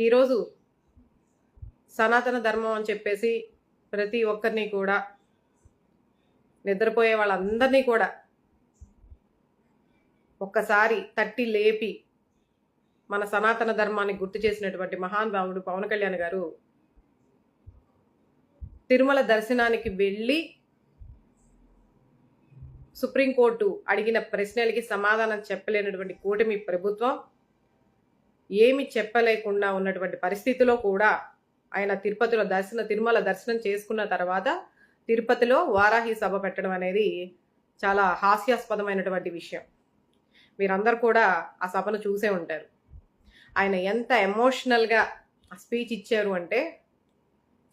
ఈరోజు సనాతన ధర్మం అని చెప్పేసి ప్రతి ఒక్కరిని కూడా, నిద్రపోయే వాళ్ళందరినీ కూడా ఒక్కసారి తట్టి లేపి మన సనాతన ధర్మాన్ని గుర్తు చేసినటువంటి మహానుభావుడు పవన్ కళ్యాణ్ గారు తిరుమల దర్శనానికి వెళ్ళి సుప్రీంకోర్టు అడిగిన ప్రశ్నలకి సమాధానం చెప్పలేనటువంటి కూటమి ప్రభుత్వం ఏమి చెప్పలేకుండా ఉన్నటువంటి పరిస్థితిలో కూడా ఆయన తిరుమల దర్శనం చేసుకున్న తర్వాత తిరుపతిలో వారాహి సభ పెట్టడం అనేది చాలా హాస్యాస్పదమైనటువంటి విషయం. మీరందరూ కూడా ఆ సభను చూసే ఉంటారు. ఆయన ఎంత ఎమోషనల్గా స్పీచ్ ఇచ్చారు అంటే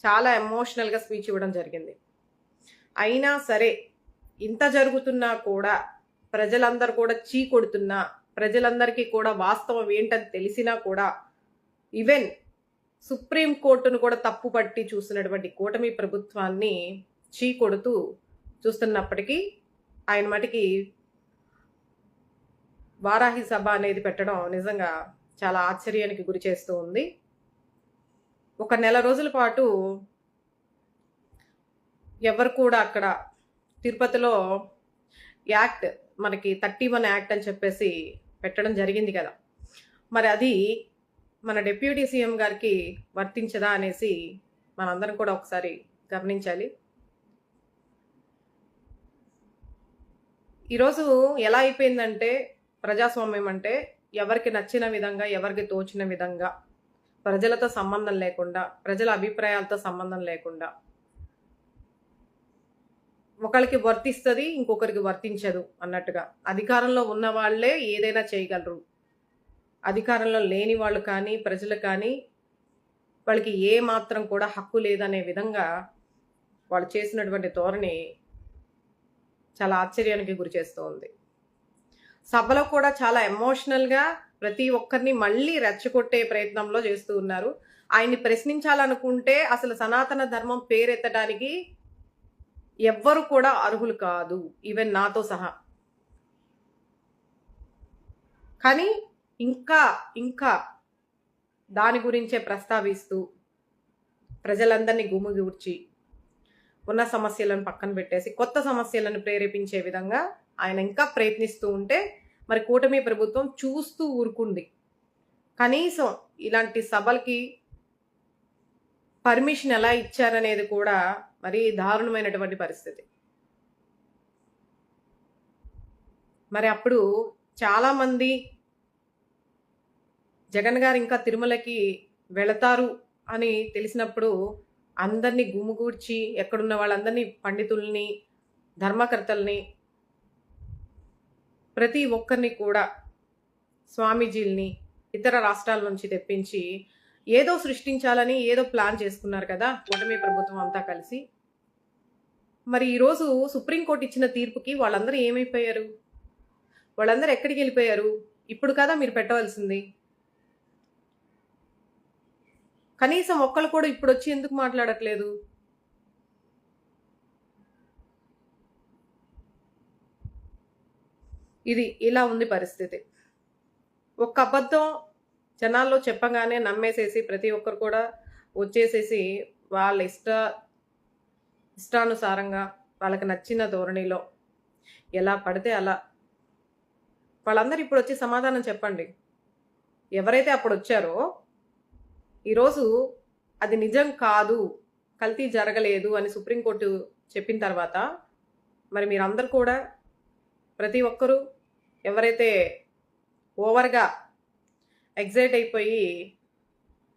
చాలా ఎమోషనల్గా స్పీచ్ ఇవ్వడం జరిగింది. అయినా సరే ఇంత జరుగుతున్నా కూడా ప్రజలందరూ కూడా కొడుతున్నా, ప్రజలందరికీ కూడా వాస్తవం ఏంటని తెలిసినా కూడా ఈవెన్ సుప్రీంకోర్టును కూడా తప్పు పట్టి చూస్తున్నటువంటి కూటమి ప్రభుత్వాన్ని కొడుతూ చూస్తున్నప్పటికీ ఆయన మటుకి వారాహి సభ అనేది పెట్టడం నిజంగా చాలా ఆశ్చర్యానికి గురి చేస్తూ ఉంది. ఒక నెల రోజుల పాటు ఎవరు కూడా అక్కడ తిరుపతిలో యాక్ట్ మనకి 31 యాక్ట్ అని చెప్పేసి పెట్టడం జరిగింది కదా, మరి అది మన డిప్యూటీ సీఎం గారికి వర్తించదా అనేసి మనందరం కూడా ఒకసారి గమనించాలి. ఈరోజు ఎలా అయిపోయిందంటే ప్రజాస్వామ్యం అంటే ఎవరికి నచ్చిన విధంగా, ఎవరికి తోచిన విధంగా, ప్రజలతో సంబంధం లేకుండా, ప్రజల అభిప్రాయాలతో సంబంధం లేకుండా ఒకరికి వర్తిస్తుంది, ఇంకొకరికి వర్తించదు అన్నట్టుగా అధికారంలో ఉన్న వాళ్ళే ఏదైనా చేయగలరు. అధికారంలో లేని వాళ్ళు కానీ, ప్రజలు కానీ వాళ్ళకి ఏ మాత్రం కూడా హక్కు లేదనే విధంగా వాళ్ళు చేసినటువంటి ధోరణి చాలా ఆశ్చర్యానికి గురి చేస్తూ ఉంది. సభలో కూడా చాలా ఎమోషనల్గా ప్రతి ఒక్కరిని మళ్ళీ రెచ్చగొట్టే ప్రయత్నంలో చేస్తూ ఉన్నారు. ఆయన్ని ప్రశ్నించాలనుకుంటే అసలు సనాతన ధర్మం పేరెత్తడానికి ఎవ్వరు కూడా అర్హులు కాదు, ఈవెన్ నాతో సహా. కానీ ఇంకా దాని గురించే ప్రస్తావిస్తూ ప్రజలందరినీ గుమిగూర్చి ఉన్న సమస్యలను పక్కన పెట్టేసి కొత్త సమస్యలను ప్రేరేపించే విధంగా ఆయన ఇంకా ప్రయత్నిస్తూ ఉంటే మరి కూటమి ప్రభుత్వం చూస్తూ ఊరుకుంది. కనీసం ఇలాంటి సభలకి పర్మిషన్ ఎలా ఇచ్చారనేది కూడా మరి దారుణమైనటువంటి పరిస్థితి. మరి అప్పుడు చాలామంది జగన్ గారు ఇంకా తిరుమలకి వెళతారు అని తెలిసినప్పుడు అందరినీ గుమిగూర్చి ఎక్కడున్న వాళ్ళందరినీ, పండితుల్ని, ధర్మకర్తల్ని, ప్రతి ఒక్కరిని కూడా, స్వామీజీల్ని ఇతర రాష్ట్రాల నుంచి తెప్పించి ఏదో సృష్టించాలని ఏదో ప్లాన్ చేసుకున్నారు కదా కూటమి ప్రభుత్వం అంతా కలిసి. మరి ఈరోజు సుప్రీంకోర్టు ఇచ్చిన తీర్పుకి వాళ్ళందరూ ఏమైపోయారు? వాళ్ళందరూ ఎక్కడికి వెళ్ళిపోయారు? ఇప్పుడు కదా మీరు పెట్టవలసింది. కనీసం ఒక్కళ్ళు కూడా ఇప్పుడు వచ్చి ఎందుకు మాట్లాడట్లేదు? ఇది ఇలా ఉంది పరిస్థితి. ఒక్క అబద్ధం జనాల్లో చెప్పగానే నమ్మేసేసి ప్రతి ఒక్కరు కూడా వచ్చేసేసి వాళ్ళ ఇష్టానుసారంగా వాళ్ళకి నచ్చిన ధోరణిలో ఎలా పడితే అలా. వాళ్ళందరూ ఇప్పుడు వచ్చి సమాధానం చెప్పండి. ఎవరైతే అప్పుడు వచ్చారో ఈరోజు అది నిజం కాదు, కల్తీ జరగలేదు అని సుప్రీంకోర్టు చెప్పిన తర్వాత మరి మీరందరూ కూడా, ప్రతి ఒక్కరూ ఎవరైతే ఓవర్గా ఎగ్జైట్ అయిపోయి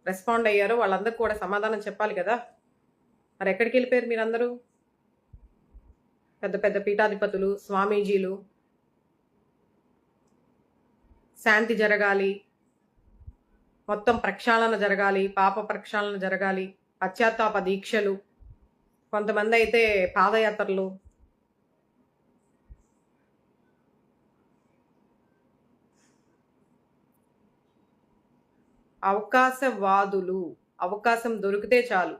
రెస్పాండ్ అయ్యారో వాళ్ళందరూ కూడా సమాధానం చెప్పాలి కదా. మరి ఎక్కడికి వెళ్ళిపోయారు మీరందరూ? పెద్ద పెద్ద పీఠాధిపతులు, స్వామీజీలు శాంతి జరగాలి, మొత్తం ప్రక్షాళన జరగాలి, పాప ప్రక్షాళన జరగాలి, పశ్చాత్తాప దీక్షలు, కొంతమంది అయితే పాదయాత్రలు, అవకాశవాదులు, అవకాశం దొరికితే చాలు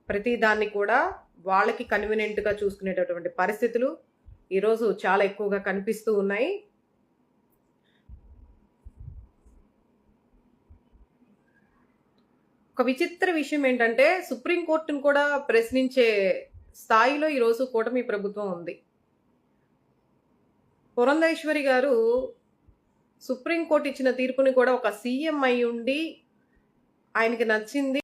ప్రతి దాన్ని కూడా వాళ్ళకి కన్వీనియంట్గా చూసుకునేటటువంటి పరిస్థితులు ఈరోజు చాలా ఎక్కువగా కనిపిస్తూ ఉన్నాయి. ఒక విచిత్ర విషయం ఏంటంటే సుప్రీం కోర్టును కూడా ప్రశ్నించే స్థాయిలో ఈరోజు కూటమి ప్రభుత్వం ఉంది. పురంధేశ్వరి గారు సుప్రీం కోర్ట్ ఇచ్చిన తీర్పుని కూడా ఒక సీఎం అయ్యుండి ఆయనకి నచ్చింది